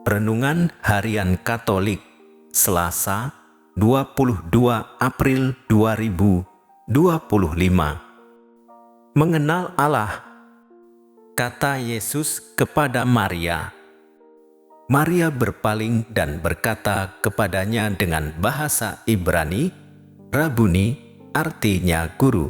Renungan Harian Katolik, Selasa, 22 April 2025. Mengenal Allah. Kata Yesus kepada Maria. Maria berpaling dan berkata kepadanya dengan bahasa Ibrani, Rabuni, artinya guru.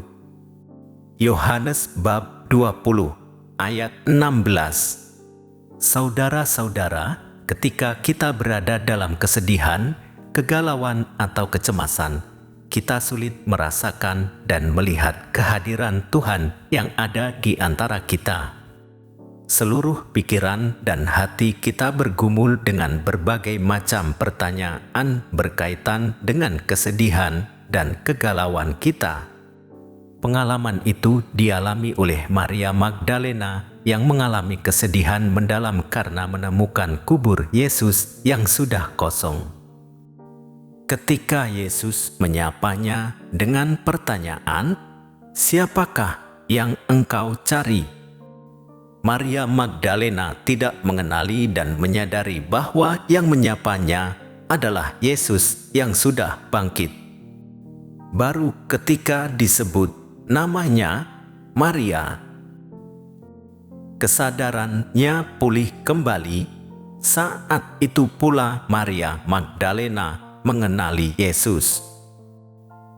Yohanes bab 20 ayat 16. Saudara-saudara, ketika kita berada dalam kesedihan, kegalauan atau kecemasan, kita sulit merasakan dan melihat kehadiran Tuhan yang ada di antara kita. Seluruh pikiran dan hati kita bergumul dengan berbagai macam pertanyaan berkaitan dengan kesedihan dan kegalauan kita. Pengalaman itu dialami oleh Maria Magdalena yang mengalami kesedihan mendalam karena menemukan kubur Yesus yang sudah kosong. Ketika Yesus menyapanya dengan pertanyaan, "Siapakah yang engkau cari?" Maria Magdalena tidak mengenali dan menyadari bahwa yang menyapanya adalah Yesus yang sudah bangkit. Baru ketika disebut namanya Maria, kesadarannya pulih kembali. Saat itu pula Maria Magdalena mengenali Yesus.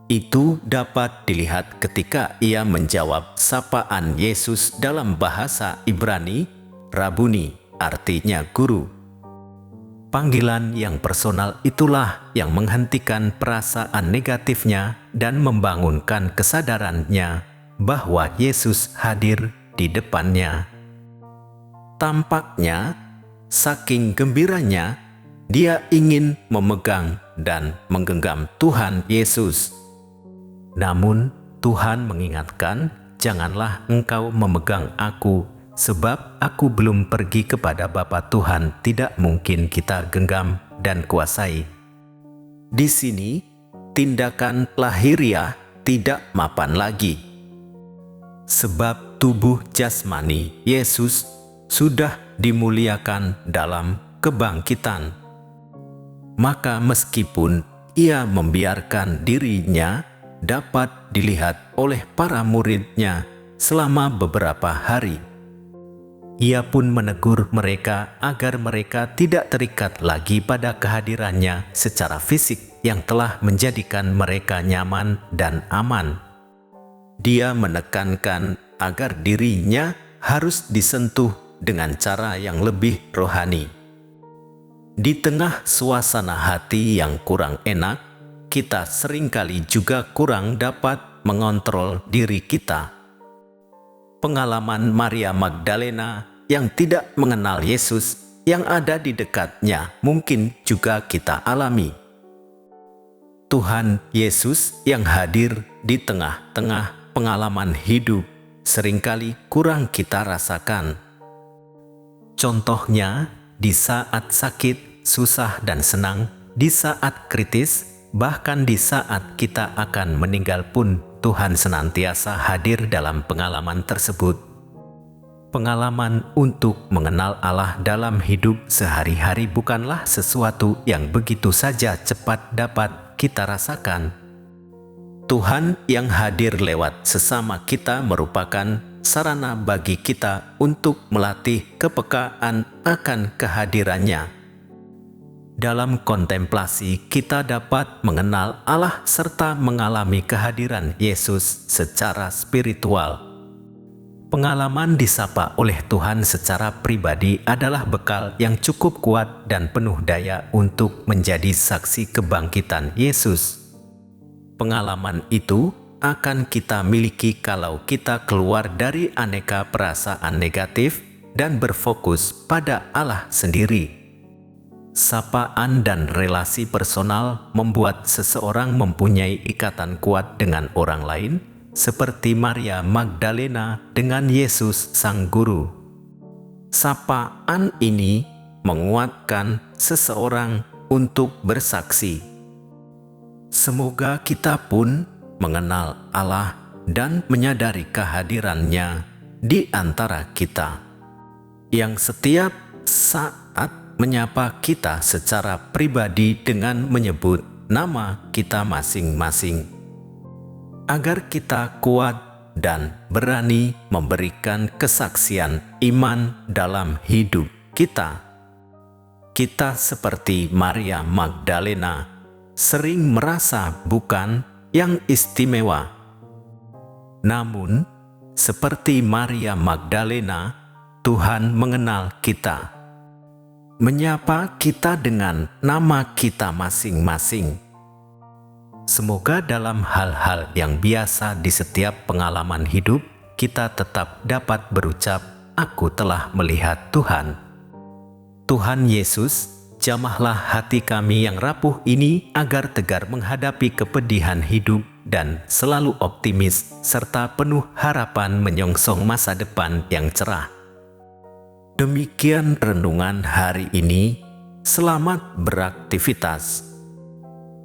Itu dapat dilihat ketika ia menjawab sapaan Yesus dalam bahasa Ibrani, Rabuni, artinya guru. Panggilan yang personal itulah yang menghentikan perasaan negatifnya dan membangunkan kesadarannya bahwa Yesus hadir di depannya. Tampaknya, saking gembiranya, dia ingin memegang dan menggenggam Tuhan Yesus. Namun Tuhan mengingatkan, janganlah engkau memegang aku, sebab aku belum pergi kepada Bapa. Tuhan tidak mungkin kita genggam dan kuasai. Di sini, tindakan lahiriah tidak mapan lagi. Sebab tubuh jasmani Yesus sudah dimuliakan dalam kebangkitan. Maka meskipun ia membiarkan dirinya dapat dilihat oleh para muridnya selama beberapa hari, ia pun menegur mereka agar mereka tidak terikat lagi pada kehadirannya secara fisik yang telah menjadikan mereka nyaman dan aman. Dia menekankan agar dirinya harus disentuh dengan cara yang lebih rohani. Di tengah suasana hati yang kurang enak, kita seringkali juga kurang dapat mengontrol diri kita. Pengalaman Maria Magdalena yang tidak mengenal Yesus yang ada di dekatnya mungkin juga kita alami. Tuhan Yesus yang hadir di tengah-tengah pengalaman hidup seringkali kurang kita rasakan. Contohnya, di saat sakit, susah dan senang, di saat kritis, bahkan di saat kita akan meninggal pun Tuhan senantiasa hadir dalam pengalaman tersebut. Pengalaman untuk mengenal Allah dalam hidup sehari-hari bukanlah sesuatu yang begitu saja cepat dapat kita rasakan. Tuhan yang hadir lewat sesama kita merupakan sarana bagi kita untuk melatih kepekaan akan kehadirannya. Dalam kontemplasi, kita dapat mengenal Allah serta mengalami kehadiran Yesus secara spiritual. Pengalaman disapa oleh Tuhan secara pribadi adalah bekal yang cukup kuat dan penuh daya untuk menjadi saksi kebangkitan Yesus. Pengalaman itu akan kita miliki kalau kita keluar dari aneka perasaan negatif dan berfokus pada Allah sendiri. Sapaan dan relasi personal membuat seseorang mempunyai ikatan kuat dengan orang lain, seperti Maria Magdalena dengan Yesus Sang Guru. Sapaan ini menguatkan seseorang untuk bersaksi. Semoga kita pun mengenal Allah dan menyadari kehadirannya di antara kita, yang setiap saat menyapa kita secara pribadi dengan menyebut nama kita masing-masing, agar kita kuat dan berani memberikan kesaksian iman dalam hidup kita. Kita seperti Maria Magdalena, sering merasa bukan yang istimewa. Namun, seperti Maria Magdalena, Tuhan mengenal kita, menyapa kita dengan nama kita masing-masing. Semoga dalam hal-hal yang biasa di setiap pengalaman hidup, kita tetap dapat berucap, "Aku telah melihat Tuhan." Tuhan Yesus, jamahlah hati kami yang rapuh ini agar tegar menghadapi kepedihan hidup dan selalu optimis serta penuh harapan menyongsong masa depan yang cerah. Demikian renungan hari ini. Selamat beraktivitas.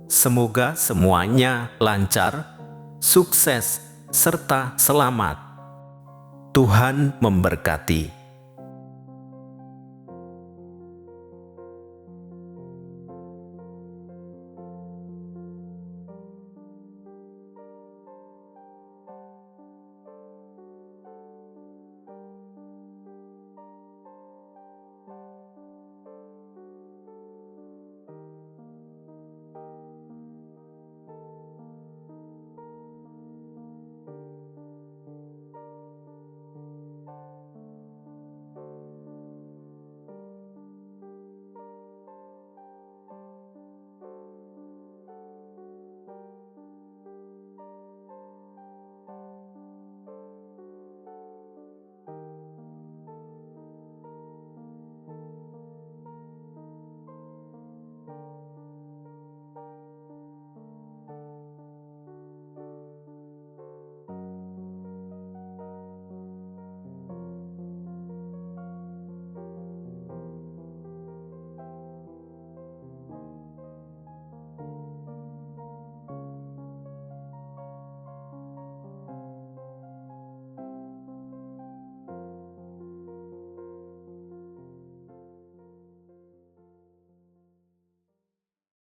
Semoga semuanya lancar, sukses, serta selamat. Tuhan memberkati.